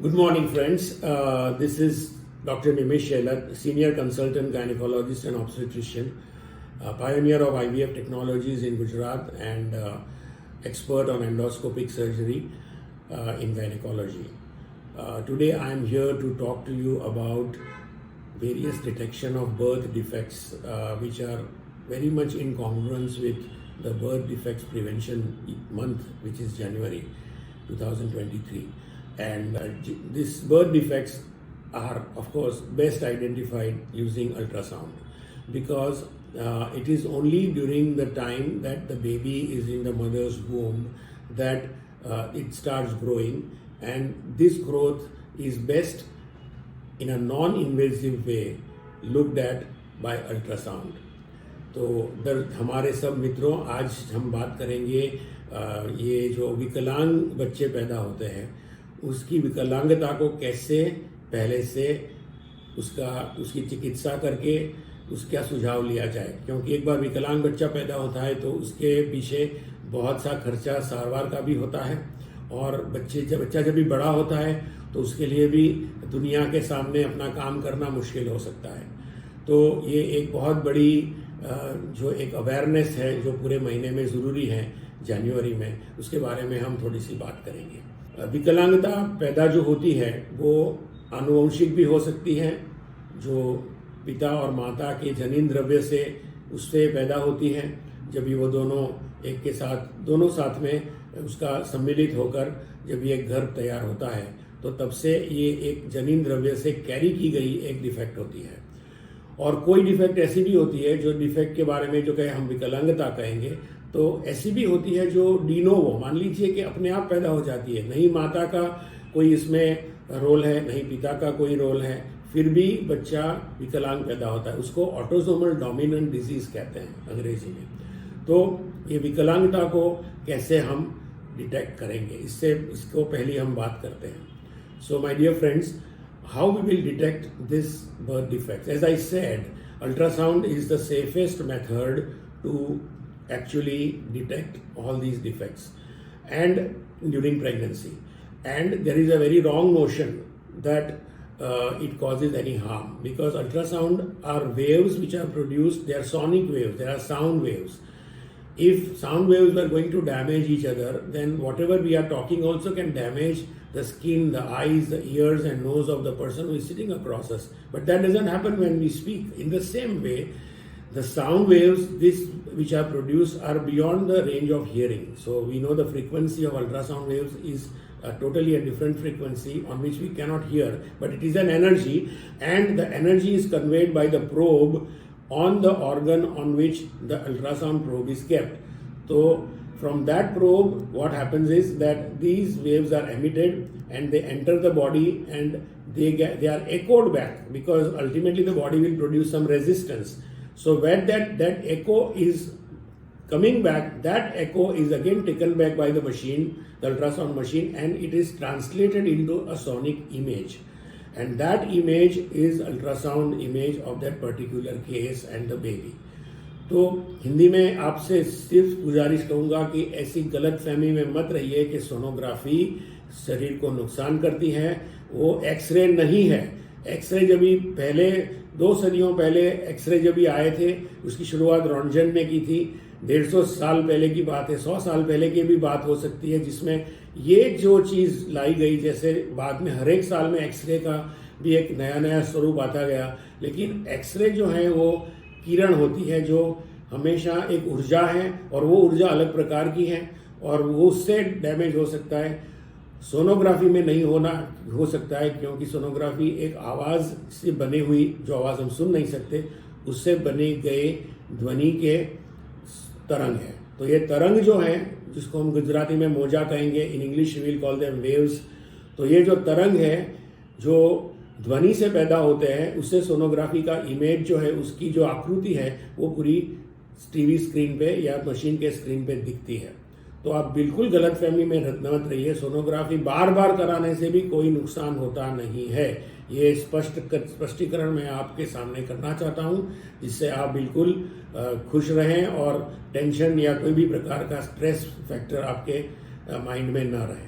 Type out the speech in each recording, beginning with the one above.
Good morning, friends. This is Dr. Nimish Shelat, Senior Consultant Gynecologist and Obstetrician, pioneer of IVF technologies in Gujarat and expert on endoscopic surgery in gynecology. Today I am here to talk to you about various detection of birth defects which are very much in congruence with the birth defects prevention month, which is January 2023. And these birth defects are, of course, best identified using ultrasound because it is only during the time that the baby is in the mother's womb that it starts growing, and this growth is best in a non-invasive way looked at by ultrasound. तो हमारे सब मित्रों, आज हम बात करेंगे ये जो विकलांग बच्चे पैदा होते हैं उसकी विकलांगता को कैसे पहले से उसकी चिकित्सा करके उसका सुझाव लिया जाए, क्योंकि एक बार विकलांग बच्चा पैदा होता है तो उसके पीछे बहुत सा खर्चा सारवार का भी होता है, और बच्चा जब भी बड़ा होता है तो उसके लिए भी दुनिया के सामने अपना काम करना मुश्किल हो सकता है। तो ये एक बहुत बड़ी जो एक अवेयरनेस है जो पूरे महीने में ज़रूरी है जनवरी में, उसके बारे में हम थोड़ी सी बात करेंगे। विकलांगता पैदा जो होती है वो आनुवंशिक भी हो सकती है, जो पिता और माता के जनिन द्रव्य से उससे पैदा होती है। जब भी वो दोनों साथ में उसका सम्मिलित होकर जब ये एक गर्भ तैयार होता है तो तब से ये एक जनिन द्रव्य से कैरी की गई एक डिफेक्ट होती है। और कोई डिफेक्ट ऐसी भी होती है जो डिफेक्ट के बारे में जो कहे हम विकलांगता कहेंगे, तो ऐसी भी होती है जो डीनोवो, मान लीजिए कि अपने आप पैदा हो जाती है, नहीं माता का कोई इसमें रोल है नहीं पिता का कोई रोल है, फिर भी बच्चा विकलांग पैदा होता है। उसको ऑटोसोमल डोमिनेंट डिजीज कहते हैं अंग्रेजी में। तो ये विकलांगता को कैसे हम डिटेक्ट करेंगे, इसको पहले हम बात करते हैं। So my dear friends, how we will detect this birth defects? As I said, ultrasound is the safest method to actually detect all these defects and during pregnancy. And there is a very wrong notion that it causes any harm, because ultrasound are waves which are produced. They are sonic waves, they are sound waves. If sound waves are going to damage each other, then whatever we are talking also can damage the skin, the eyes, the ears and nose of the person who is sitting across us. But that doesn't happen when we speak. In the same way, the sound waves which are produced are beyond the range of hearing. So we know the frequency of ultrasound waves is totally a different frequency on which we cannot hear, but it is an energy, and the energy is conveyed by the probe on the organ on which the ultrasound probe is kept. So from that probe, what happens is that these waves are emitted and they enter the body, and they are echoed back, because ultimately the body will produce some resistance. So when that echo is coming back, that echo is again taken back by the machine, the ultrasound machine, and it is translated into a sonic image. And that image is ultrasound image of that particular case and the baby. तो हिंदी में आपसे सिर्फ गुजारिश करूंगा कि ऐसी गलत फहमी में मत रहिए कि सोनोग्राफी शरीर को नुकसान करती है। वो एक्सरे नहीं है। एक्सरे जब भी पहले 2 सदियों पहले एक्सरे जब भी आए थे, उसकी शुरुआत रॉन्टजन ने की थी। 150 साल पहले की बात है, 100 साल पहले की भी बात हो सकती है, जिसमें ये जो चीज़ लाई गई, जैसे बाद में हर एक साल में एक्सरे का भी एक नया स्वरूप आता गया। लेकिन एक्सरे जो है वो किरण होती है जो हमेशा एक ऊर्जा है, और वो ऊर्जा अलग प्रकार की है और वो उससे डैमेज हो सकता है। सोनोग्राफी में नहीं हो सकता है, क्योंकि सोनोग्राफी एक आवाज़ से बनी हुई, जो आवाज़ हम सुन नहीं सकते, उससे बने गए ध्वनि के तरंग है। तो ये तरंग जो है, जिसको हम गुजराती में मोजा कहेंगे, in English we will call them waves. तो ये जो तरंग है जो ध्वनि से पैदा होते हैं, उससे सोनोग्राफी का इमेज जो है, उसकी जो आकृति है वो पूरी टीवी स्क्रीन पे या मशीन के स्क्रीन पे दिखती है। तो आप बिल्कुल गलत फहमी में मत रहिए। सोनोग्राफी बार बार कराने से भी कोई नुकसान होता नहीं है। ये स्पष्टीकरण मैं आपके सामने करना चाहता हूँ, जिससे आप बिल्कुल खुश रहें और टेंशन या कोई भी प्रकार का स्ट्रेस फैक्टर आपके माइंड में न रहे।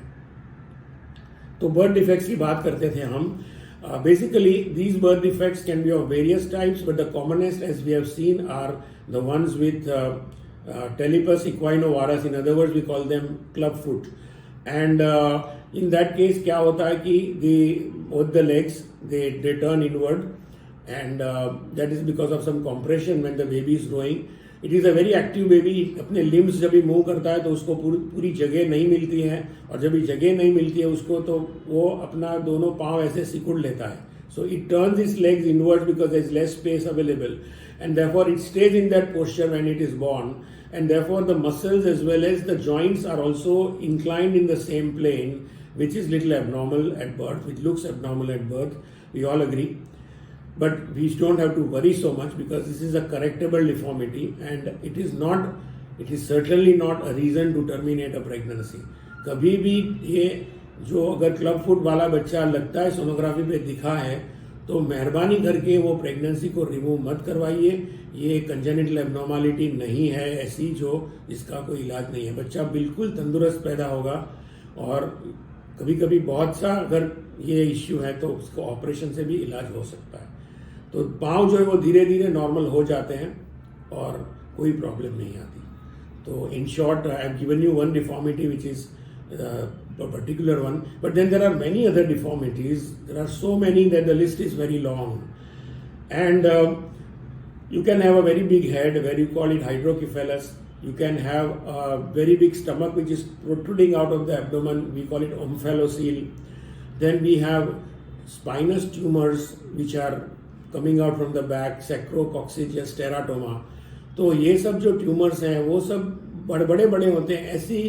तो बर्थ डिफेक्ट्स की बात करते थे हम. Basically, these birth defects can be of various types, but the commonest, as we have seen, are the ones with Talipus equinovarus. In other words, we call them club foot. And in that case, क्या होता है कि both the legs they turn inward, and that is because of some compression when the baby is growing. It is a very active baby. अपने limbs जब भी move करता है तो उसको पूरी जगह नहीं मिलती है, और जब भी जगह नहीं मिलती है उसको तो वो अपना दोनों पाँव ऐसे सिकुड़ लेता है. So it turns its legs inwards because there is less space available, and therefore it stays in that posture when it is born, and therefore the muscles as well as the joints are also inclined in the same plane, which is little abnormal at birth, which looks abnormal at birth. We all agree. But we don't have to worry so much because this is a correctable deformity, and it is certainly not a reason to terminate a pregnancy. कभी भी ये जो अगर club foot वाला बच्चा लगता है sonography पे दिखा है तो मेहरबानी करके वो प्रेगनेंसी को रिमूव मत करवाइए. ये कंजेनिटल एब्नॉर्मलिटी नहीं है ऐसी जो इसका कोई इलाज नहीं है. बच्चा बिल्कुल तंदुरुस्त पैदा होगा, और कभी कभी बहुत सा अगर ये इश्यू है तो उसको ऑपरेशन से भी इलाज हो सकता है. तो पाँव जो है वो धीरे धीरे नॉर्मल हो जाते हैं और कोई प्रॉब्लम नहीं आती. तो in short I have given you one deformity which is a particular one, but then there are many other deformities. There are so many that the list is very long, and you can have a very big head where you call it hydrocephalus. You can have a very big stomach which is protruding out of the abdomen. We call it omphalocele. Then we have spinous tumors which are coming out from the back, sacrococcygeus teratoma. तो ये सब जो tumours हैं वो सब बड़े होते हैं. ऐसी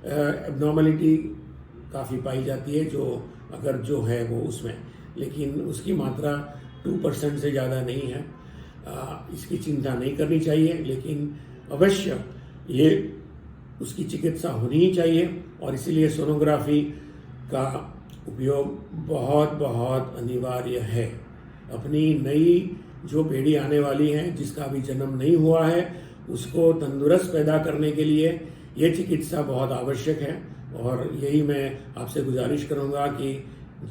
एब्नॉर्मलिटी काफ़ी पाई जाती है जो अगर जो है वो उसमें, लेकिन उसकी मात्रा 2% से ज़्यादा नहीं है. इसकी चिंता नहीं करनी चाहिए, लेकिन अवश्य ये उसकी चिकित्सा होनी ही चाहिए, और इसीलिए सोनोग्राफी का उपयोग बहुत अनिवार्य है. अपनी नई जो पीढ़ी आने वाली है जिसका अभी जन्म नहीं हुआ है उसको तंदुरुस्त पैदा करने के लिए ये चिकित्सा बहुत आवश्यक है. और यही मैं आपसे गुजारिश करूंगा कि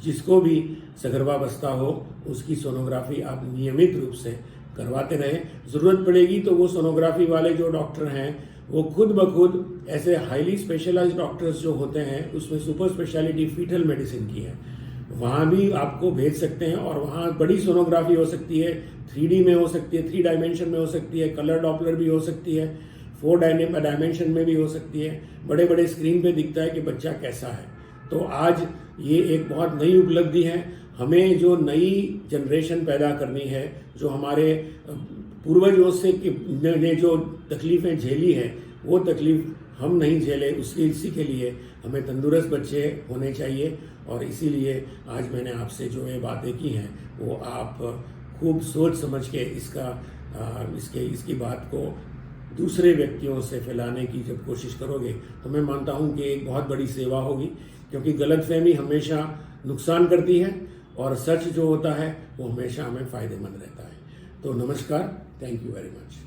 जिसको भी सगर्भावस्था हो उसकी सोनोग्राफी आप नियमित रूप से करवाते रहें. ज़रूरत पड़ेगी तो वो सोनोग्राफी वाले जो डॉक्टर हैं वो खुद ब खुद ऐसे हाईली स्पेशलाइज्ड डॉक्टर्स जो होते हैं उसमें सुपर स्पेशलिटी फीटल मेडिसिन की है, वहाँ भी आपको भेज सकते हैं. और वहाँ बड़ी सोनोग्राफी हो सकती है, 3D में हो सकती है, 3 डायमेंशन में हो सकती है, कलर डॉपलर भी हो सकती है, 4 डायमेंशन में भी हो सकती है. बड़े स्क्रीन पे दिखता है कि बच्चा कैसा है. तो आज ये एक बहुत नई उपलब्धि है. हमें जो नई जनरेशन पैदा करनी है, जो हमारे पूर्वजों से ने जो तकलीफ़ें झेली हैं वो तकलीफ हम नहीं झेले, इसी के लिए हमें तंदुरुस्त बच्चे होने चाहिए. और इसीलिए आज मैंने आपसे जो ये बातें की हैं वो आप खूब सोच समझ के इसकी बात को दूसरे व्यक्तियों से फैलाने की जब कोशिश करोगे तो मैं मानता हूँ कि एक बहुत बड़ी सेवा होगी, क्योंकि गलतफहमी हमेशा नुकसान करती है और सच जो होता है वो हमेशा हमें फ़ायदेमंद रहता है. तो नमस्कार, थैंक यू वेरी मच.